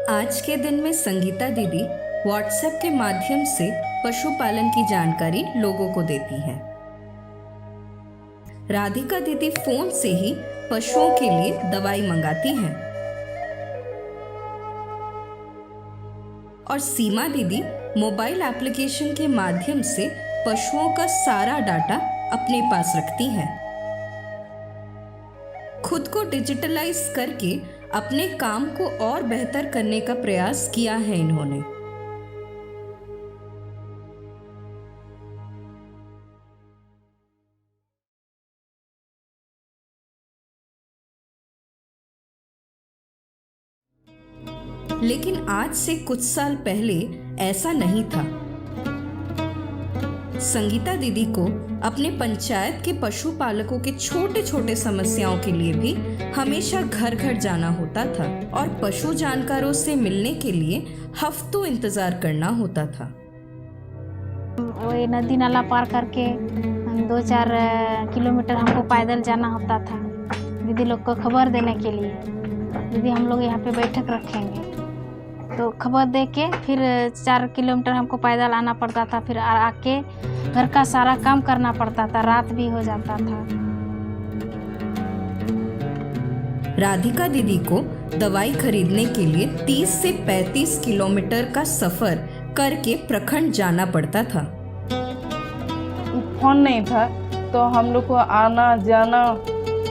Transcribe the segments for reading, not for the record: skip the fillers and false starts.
आज के दिन में संगीता दीदी व्हाट्सएप के माध्यम से पशुपालन की जानकारी लोगों को देती हैं। राधिका दीदी फोन से ही पशुओं के लिए दवाई मंगाती हैं और सीमा दीदी मोबाइल एप्लीकेशन के माध्यम से पशुओं का सारा डाटा अपने पास रखती हैं। खुद को डिजिटलाइज करके अपने काम को और बेहतर करने का प्रयास किया है इन्होंने। लेकिन आज से कुछ साल पहले ऐसा नहीं था। संगीता दीदी को अपने पंचायत के पशुपालकों के छोटे छोटे समस्याओं के लिए भी हमेशा घर घर जाना होता था और पशु जानकारों से मिलने के लिए हफ्तों इंतजार करना होता था। वही नदी नाला पार करके 2-4 किलोमीटर हमको पैदल जाना होता था दीदी लोग को खबर देने के लिए। दीदी हम लोग यहाँ पे बैठक रखेंगे तो खबर दे के फिर 4 किलोमीटर हमको पैदल आना पड़ता था। फिर आके घर का सारा काम करना पड़ता था, रात भी हो जाता था। राधिका दीदी को दवाई खरीदने के लिए 30 से 35 किलोमीटर का सफर करके प्रखंड जाना पड़ता था। फोन नहीं था तो हम लोग को आना जाना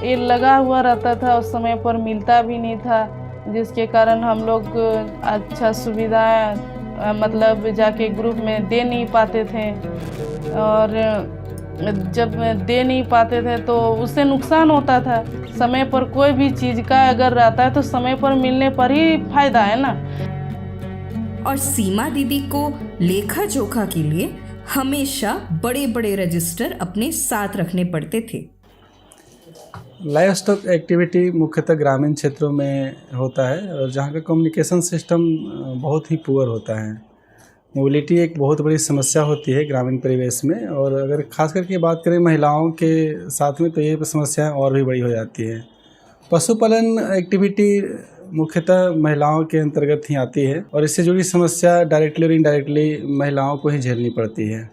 ये लगा हुआ रहता था, उस समय पर मिलता भी नहीं था, जिसके कारण हम लोग अच्छा सुविधाएं मतलब जाके ग्रुप में दे नहीं पाते थे। और जब दे नहीं पाते थे तो उससे नुकसान होता था। समय पर कोई भी चीज़ का अगर रहता है तो समय पर मिलने पर ही फायदा है ना। और सीमा दीदी को लेखा जोखा के लिए हमेशा बड़े बड़े रजिस्टर अपने साथ रखने पड़ते थे। लाइव स्टॉक एक्टिविटी मुख्यतः ग्रामीण क्षेत्रों में होता है और जहाँ का कम्युनिकेशन सिस्टम बहुत ही पुअर होता है। मोबिलिटी एक बहुत बड़ी समस्या होती है ग्रामीण परिवेश में, और अगर खास करके बात करें महिलाओं के साथ में तो ये समस्याएं और भी बड़ी हो जाती है। पशुपालन एक्टिविटी मुख्यतः महिलाओं के अंतर्गत ही आती है और इससे जुड़ी समस्या डायरेक्टली और इनडायरेक्टली महिलाओं को ही झेलनी पड़ती है।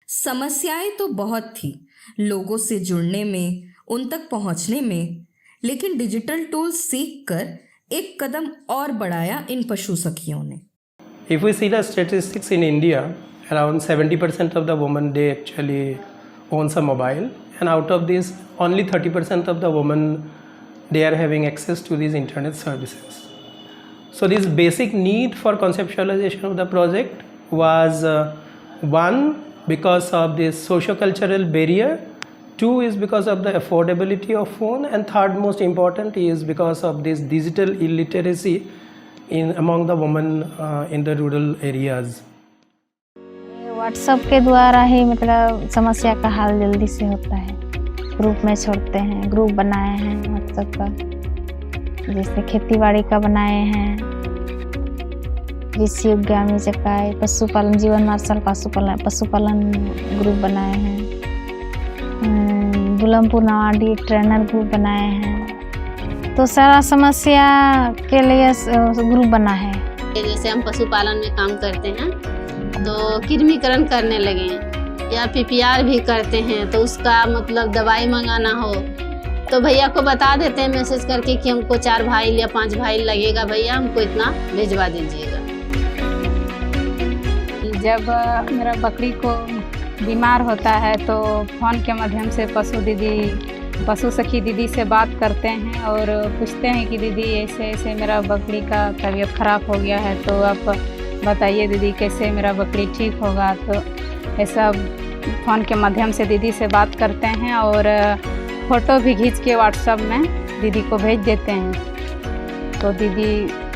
समस्याएं तो बहुत थी लोगों से जुड़ने में, उन तक पहुंचने में, लेकिन डिजिटल टूल्स सीखकर एक कदम और बढ़ाया इन पशु सखियों ने। If we see the statistics in India, around 70% of the women they actually owns a mobile, and out of this only 30% of the women they are having access to these internet services. So this basic need for conceptualization of the project was one, because of this socio-cultural barrier, two is because of the affordability of phone, and third most important is because of this digital illiteracy in among the women in the rural areas. WhatsApp के द्वारा ही मतलब समस्या का हल जल्दी से होता है। ग्रुप में छोड़ते हैं, ग्रुप बनाए हैं व्हाट्सएप का, जैसे खेती-बाड़ी का बनाए हैं, कृषि उद्यमी चकाई, पशुपालन जीवन मार्शल पशुपालन ग्रुप बनाए हैं, गुलामपुर नवाडी ट्रेनर ग्रुप बनाए हैं। तो सारा समस्या के लिए ग्रुप बना है। जैसे हम पशुपालन में काम करते हैं तो कृमिकरण करने लगे हैं या पीपीआर भी करते हैं, तो उसका मतलब दवाई मंगाना हो तो भैया को बता देते हैं मैसेज करके कि हमको 4 भाई या 5 भाई लगेगा, भैया हमको इतना भिजवा दीजिएगा। जब मेरा बकरी को बीमार होता है तो फ़ोन के माध्यम से पशु सखी दीदी से बात करते हैं और पूछते हैं कि दीदी ऐसे ऐसे मेरा बकरी का तबीयत ख़राब हो गया है, तो आप बताइए दीदी कैसे मेरा बकरी ठीक होगा। तो ऐसा फ़ोन के माध्यम से दीदी से बात करते हैं और फ़ोटो भी खींच के व्हाट्सएप में दीदी को भेज देते हैं। तो दीदी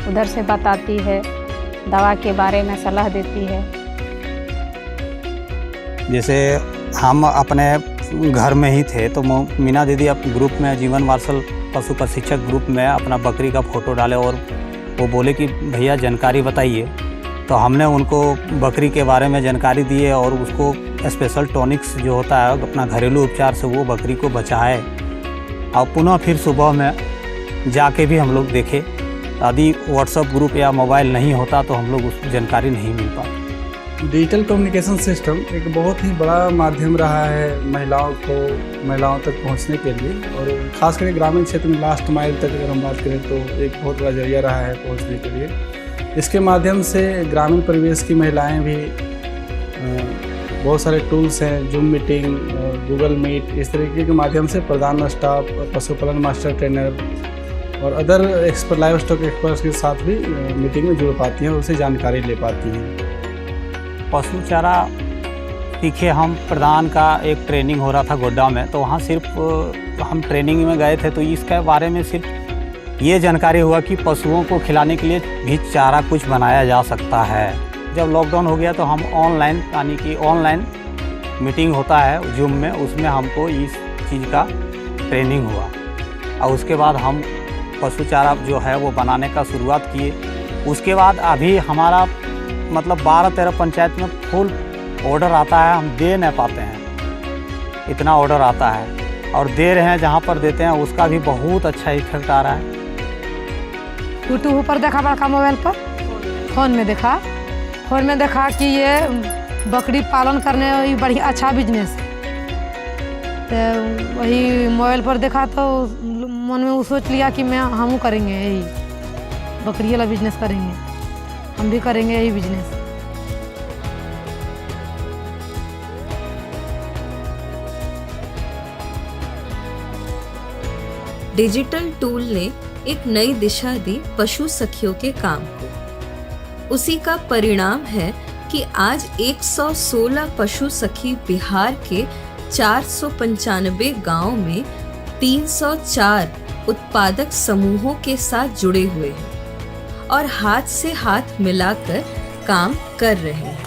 उधर से बताती है, दवा के बारे में सलाह देती है। जैसे हम अपने घर में ही थे तो मीना दीदी अपने ग्रुप में जीवन मार्शल पशु प्रशिक्षक ग्रुप में अपना बकरी का फ़ोटो डाले और वो बोले कि भैया जानकारी बताइए। तो हमने उनको बकरी के बारे में जानकारी दी है और उसको स्पेशल टॉनिक्स जो होता है अपना घरेलू उपचार से वो बकरी को बचाए। और पुनः फिर सुबह में जाके भी हम लोग देखे यदि व्हाट्सएप ग्रुप या मोबाइल नहीं होता तो हम लोग उस जानकारी नहीं मिल पाती। डिजिटल कम्युनिकेशन सिस्टम एक बहुत ही बड़ा माध्यम रहा है महिलाओं तक पहुंचने के लिए, और ख़ास करके ग्रामीण क्षेत्र में लास्ट माइल तक अगर हम बात करें तो एक बहुत बड़ा जरिया रहा है पहुंचने के लिए। इसके माध्यम से ग्रामीण परिवेश की महिलाएं भी बहुत सारे टूल्स हैं, जूम मीटिंग, गूगल मीट, इस तरीके के माध्यम से प्रधान स्टाफ, पशुपालन मास्टर ट्रेनर और other expert, live stock experts के साथ भी मीटिंग में जुड़ पाती हैं और उससे जानकारी ले पाती हैं। पशु चारा सीखे हम प्रधान का एक ट्रेनिंग हो रहा था गोड्डा में, तो वहाँ सिर्फ हम ट्रेनिंग में गए थे तो इसके बारे में सिर्फ ये जानकारी हुआ कि पशुओं को खिलाने के लिए भी चारा कुछ बनाया जा सकता है। जब लॉकडाउन हो गया तो हम ऑनलाइन, यानी कि ऑनलाइन मीटिंग होता है जूम में, उसमें हमको इस चीज़ का ट्रेनिंग हुआ और उसके बाद हम पशु चारा जो है वो बनाने का शुरुआत किए। उसके बाद अभी हमारा मतलब 12-13 पंचायत में फुल ऑर्डर आता है, हम दे नहीं पाते हैं, इतना ऑर्डर आता है और दे रहे हैं, जहाँ पर देते हैं उसका भी बहुत अच्छा इफेक्ट आ रहा है। यूट्यूब पर देखा बड़का मोबाइल पर, फ़ोन में देखा कि ये बकरी पालन करने वही बढ़िया अच्छा बिजनेस है, तो वही मोबाइल पर देखा तो मन में वो सोच लिया कि हम करेंगे यही बकरी वाला बिजनेस करेंगे, हम भी करेंगे यही बिजनेस। डिजिटल टूल ने एक नई दिशा दी पशु सखियों के काम को। उसी का परिणाम है कि आज 116 पशु सखी बिहार के 495 गांव में 304 उत्पादक समूहों के साथ जुड़े हुए हैं और हाथ से हाथ मिलाकर काम कर रहे हैं।